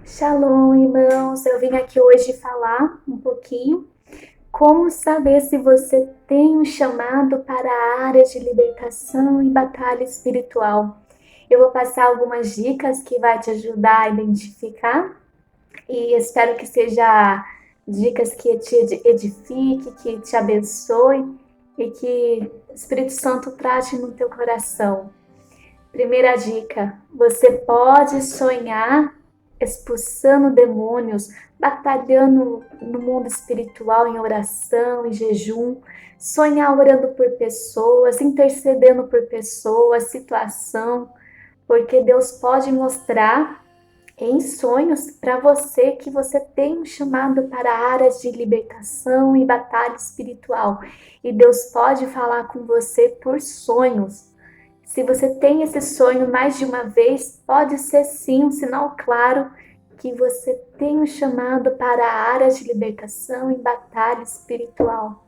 Shalom, irmãos. Eu vim aqui hoje falar um pouquinho como saber se você tem um chamado para a área de libertação e batalha espiritual. Eu vou passar algumas dicas que vai te ajudar a identificar e espero que seja dicas que te edifique, que te abençoe e que o Espírito Santo trate no teu coração. Primeira dica: você pode sonhar expulsando demônios, batalhando no mundo espiritual em oração, em jejum, sonhar orando por pessoas, intercedendo por pessoas, situação, porque Deus pode mostrar em sonhos para você que você tem um chamado para áreas de libertação e batalha espiritual. E Deus pode falar com você por sonhos. Se você tem esse sonho mais de uma vez, pode ser sim um sinal claro que você tem um chamado para áreas de libertação e batalha espiritual.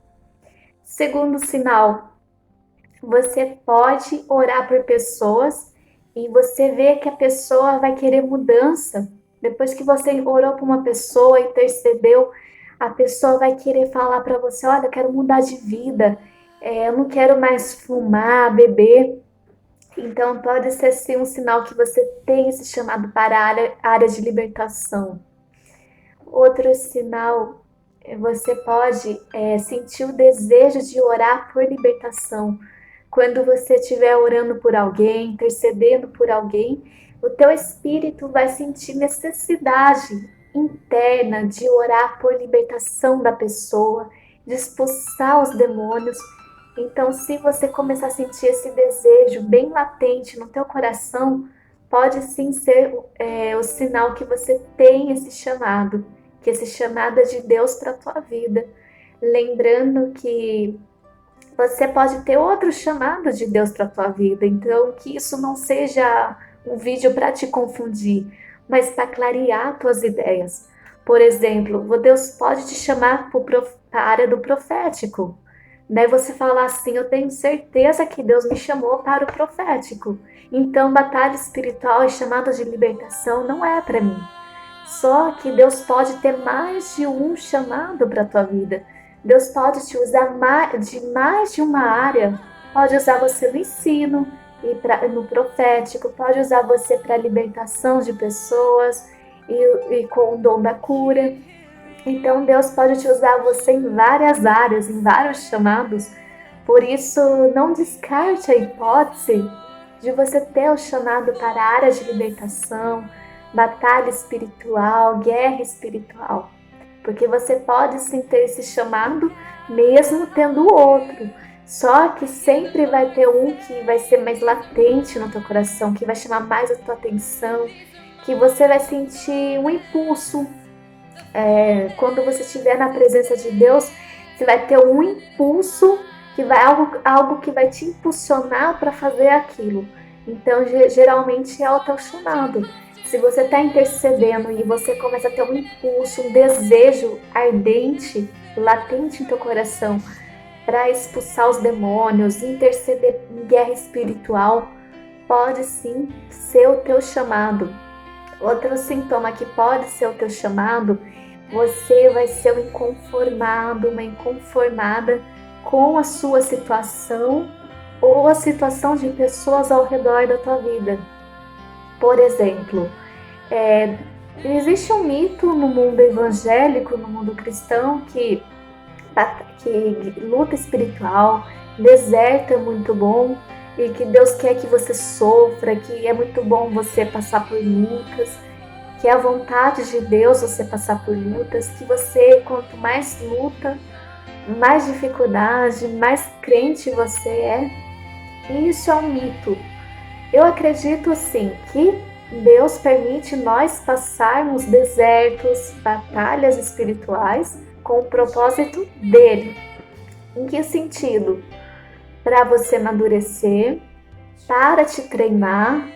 Segundo sinal, você pode orar por pessoas e você vê que a pessoa vai querer mudança. Depois que você orou por uma pessoa, intercedeu, a pessoa vai querer falar para você: olha, eu quero mudar de vida, eu não quero mais fumar, beber. Então, pode ser sim um sinal que você tem esse chamado para a área de libertação. Outro sinal, você pode sentir o desejo de orar por libertação. Quando você estiver orando por alguém, intercedendo por alguém, o teu espírito vai sentir necessidade interna de orar por libertação da pessoa, de expulsar os demônios. Então, se você começar a sentir esse desejo bem latente no teu coração, pode sim ser o sinal que você tem esse chamado, que esse chamado é de Deus para a tua vida. Lembrando que você pode ter outro chamado de Deus para a tua vida, então que isso não seja um vídeo para te confundir, mas para clarear tuas ideias. Por exemplo, Deus pode te chamar para a área do profético. Daí você fala assim: eu tenho certeza que Deus me chamou para o profético. Então, batalha espiritual e chamada de libertação não é para mim. Só que Deus pode ter mais de um chamado para a tua vida. Deus pode te usar de mais de uma área. Pode usar você no ensino e no profético. Pode usar você para a libertação de pessoas e com o dom da cura. Então Deus pode te usar você em várias áreas, em vários chamados. Por isso, não descarte a hipótese de você ter o chamado para a área de libertação, batalha espiritual, guerra espiritual. Porque você pode sim ter esse chamado, mesmo tendo o outro. Só que sempre vai ter um que vai ser mais latente no teu coração, que vai chamar mais a tua atenção, que você vai sentir um impulso. Quando você estiver na presença de Deus, você vai ter um impulso que vai algo que vai te impulsionar para fazer aquilo. Então, geralmente é o teu chamado. Se você está intercedendo e você começa a ter um impulso, um desejo ardente, latente em teu coração para expulsar os demônios, interceder em guerra espiritual, pode sim ser o teu chamado. Outro sintoma que pode ser o teu chamado: você vai ser um inconformado, uma inconformada com a sua situação ou a situação de pessoas ao redor da tua vida. Por exemplo, existe um mito no mundo evangélico, no mundo cristão, que luta espiritual, deserto é muito bom e que Deus quer que você sofra, que é muito bom você passar por lutas, que é a vontade de Deus você passar por lutas, que você, quanto mais luta, mais dificuldade, mais crente você é. E isso é um mito. Eu acredito sim que Deus permite nós passarmos desertos, batalhas espirituais com o propósito dele. Em que sentido? Para você amadurecer, para te treinar,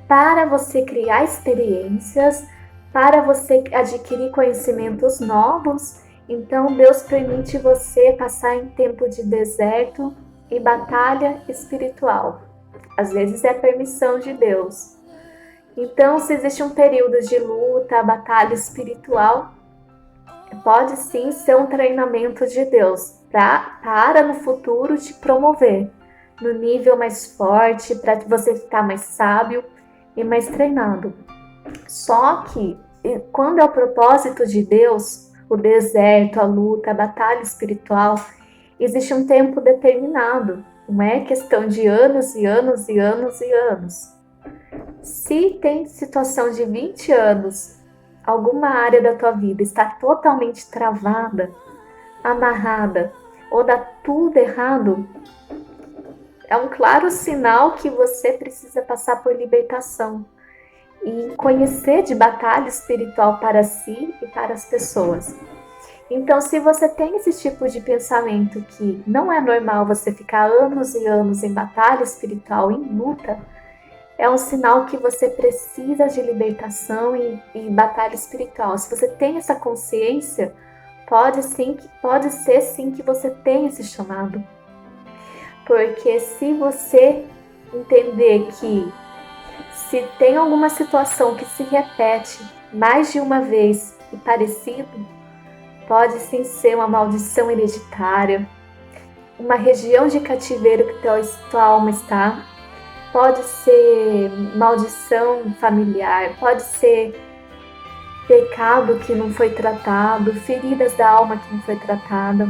para você criar experiências, para você adquirir conhecimentos novos. Então Deus permite você passar em tempo de deserto e batalha espiritual. Às vezes é permissão de Deus. Então, se existe um período de luta, batalha espiritual, pode sim ser um treinamento de Deus para no futuro te promover no nível mais forte, para você ficar mais sábio e mais treinado. Só que quando é o propósito de Deus, o deserto, a luta, a batalha espiritual, existe um tempo determinado. Não é questão de anos e anos e anos e anos. Se tem situação de 20 anos, alguma área da tua vida está totalmente travada, amarrada, ou dá tudo errado, é um claro sinal que você precisa passar por libertação e conhecer de batalha espiritual para si e para as pessoas. Então, se você tem esse tipo de pensamento que não é normal você ficar anos e anos em batalha espiritual, em luta, é um sinal que você precisa de libertação e batalha espiritual. Se você tem essa consciência, pode ser sim que você tenha esse chamado. Porque se você entender que se tem alguma situação que se repete mais de uma vez e parecido, pode sim ser uma maldição hereditária, uma região de cativeiro que tua alma está, pode ser maldição familiar, pode ser pecado que não foi tratado, feridas da alma que não foi tratada.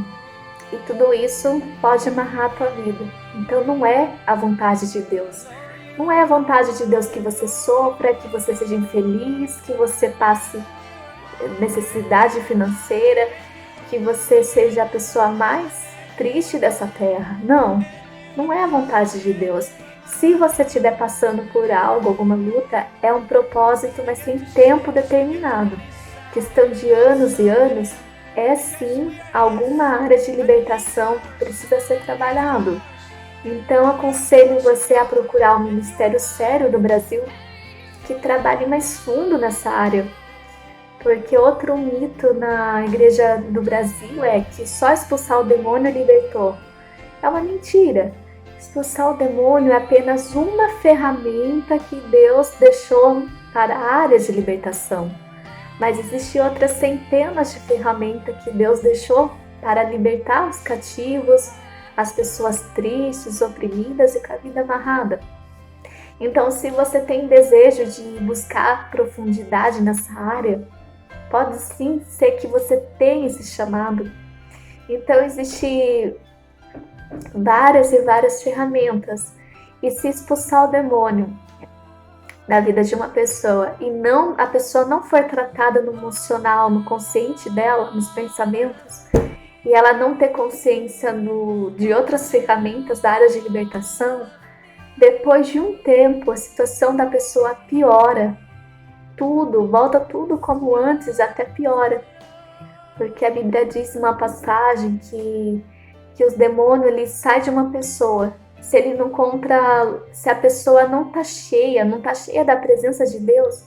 E tudo isso pode amarrar a tua vida. Então não é a vontade de Deus. Não é a vontade de Deus que você sofra, que você seja infeliz, que você passe necessidade financeira, que você seja a pessoa mais triste dessa terra. Não, não é a vontade de Deus. Se você estiver passando por algo, alguma luta, é um propósito, mas tem tempo determinado. Questão de anos e anos, é sim alguma área de libertação que precisa ser trabalhado. Então, aconselho você a procurar um ministério sério do Brasil que trabalhe mais fundo nessa área. Porque outro mito na igreja do Brasil é que só expulsar o demônio libertou. É uma mentira. Expulsar o demônio é apenas uma ferramenta que Deus deixou para a área de libertação. Mas existem outras centenas de ferramentas que Deus deixou para libertar os cativos, as pessoas tristes, oprimidas e com a vida amarrada. Então, se você tem desejo de buscar profundidade nessa área, pode sim ser que você tenha esse chamado. Então, existem várias e várias ferramentas. E se expulsar o demônio da vida de uma pessoa e a pessoa não for tratada no emocional, no consciente dela, nos pensamentos, e ela não ter consciência de outras ferramentas da área de libertação, depois de um tempo a situação da pessoa piora. Volta tudo como antes, até piora. Porque a Bíblia diz em uma passagem que os demônios eles saem de uma pessoa. Se a pessoa não está cheia da presença de Deus,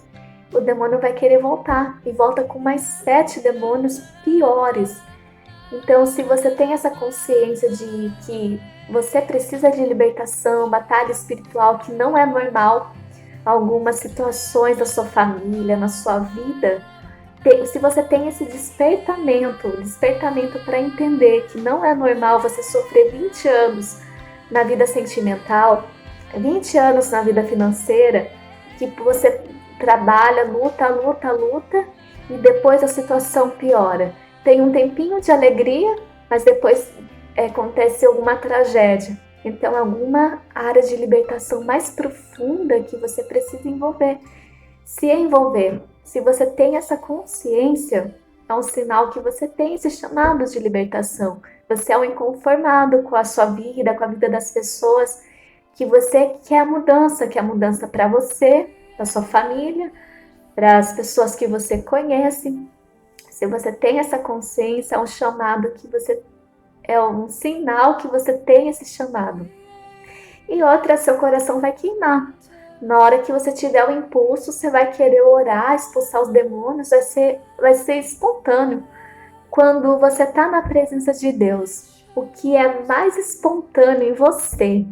o demônio vai querer voltar e volta com mais 7 demônios piores. Então, se você tem essa consciência de que você precisa de libertação, batalha espiritual, que não é normal, algumas situações da sua família, na sua vida, se você tem esse despertamento para entender que não é normal você sofrer 20 anos na vida sentimental, 20 anos na vida financeira, que você trabalha, luta, e depois a situação piora. Tem um tempinho de alegria, mas depois acontece alguma tragédia. Então, alguma área de libertação mais profunda que você precisa envolver. Se você tem essa consciência, é um sinal que você tem esse chamado de libertação. Você é um inconformado com a sua vida, com a vida das pessoas, que você quer a mudança para você, para sua família, para as pessoas que você conhece. Se você tem essa consciência, é um chamado é um sinal que você tem esse chamado. E outra, seu coração vai queimar. Na hora que você tiver o impulso, você vai querer orar, expulsar os demônios, vai ser espontâneo. Quando você está na presença de Deus, o que é mais espontâneo em você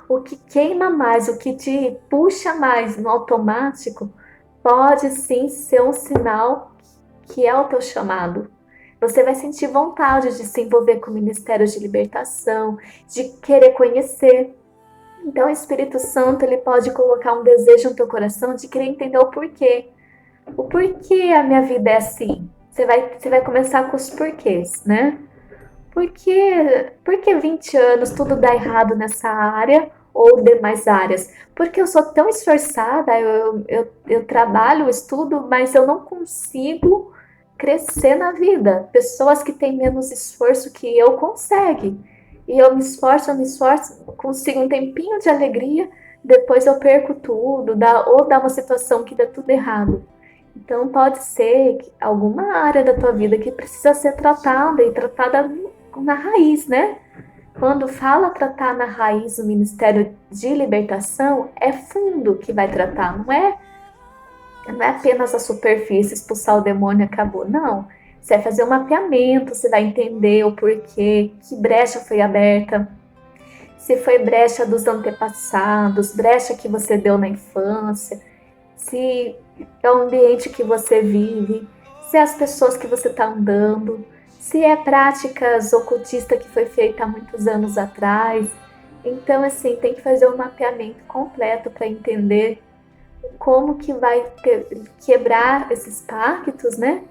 O que queima mais, o que te puxa mais no automático, pode sim ser um sinal que é o teu chamado. Você vai sentir vontade de se envolver com o Ministério de Libertação, de querer conhecer. Então, o Espírito Santo, ele pode colocar um desejo no teu coração de querer entender o porquê. O porquê a minha vida é assim. Você vai começar com os porquês, né? Por que 20 anos tudo dá errado nessa área ou demais áreas? Porque eu sou tão esforçada, eu trabalho, estudo, mas eu não consigo crescer na vida. Pessoas que têm menos esforço que eu conseguem. E eu me esforço, consigo um tempinho de alegria, depois eu perco tudo, ou dá uma situação que dá tudo errado. Então pode ser alguma área da tua vida que precisa ser tratada e tratada na raiz, né? Quando fala tratar na raiz o Ministério de Libertação, é fundo que vai tratar, não é apenas a superfície, expulsar o demônio e acabou. Não. Você vai fazer um mapeamento, você vai entender o porquê, que brecha foi aberta, se foi brecha dos antepassados, brecha que você deu na infância, se é o ambiente que você vive, se é as pessoas que você está andando, se é práticas ocultistas que foi feita há muitos anos atrás. Então, assim, tem que fazer um mapeamento completo para entender como que vai quebrar esses pactos, né?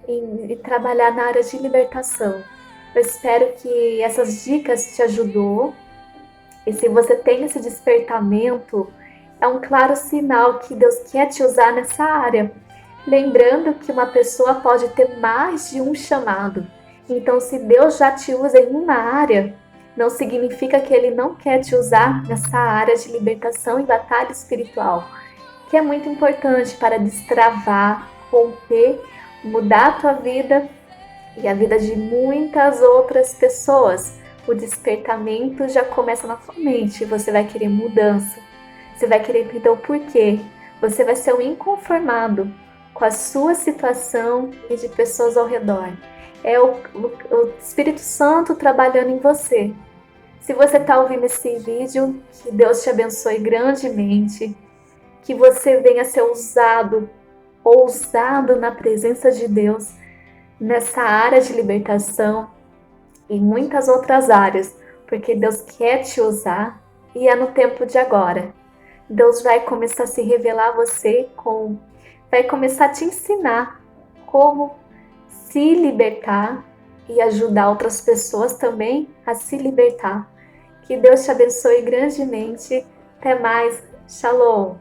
E trabalhar na área de libertação. Eu espero que essas dicas te ajudou. E se você tem esse despertamento, é um claro sinal que Deus quer te usar nessa área. Lembrando que uma pessoa pode ter mais de um chamado. Então, se Deus já te usa em uma área, não significa que Ele não quer te usar nessa área de libertação e batalha espiritual, que é muito importante para destravar, romper, mudar a tua vida e a vida de muitas outras pessoas. O despertamento já começa na sua mente, você vai querer mudança, você vai querer entender o porquê, você vai ser um inconformado com a sua situação e de pessoas ao redor. É o Espírito Santo trabalhando em você. Se você está ouvindo esse vídeo, que Deus te abençoe grandemente, que você venha ser ousado na presença de Deus, nessa área de libertação e muitas outras áreas, porque Deus quer te usar e é no tempo de agora. Deus vai começar a se revelar a você, vai começar a te ensinar como se libertar e ajudar outras pessoas também a se libertar. Que Deus te abençoe grandemente. Até mais. Shalom.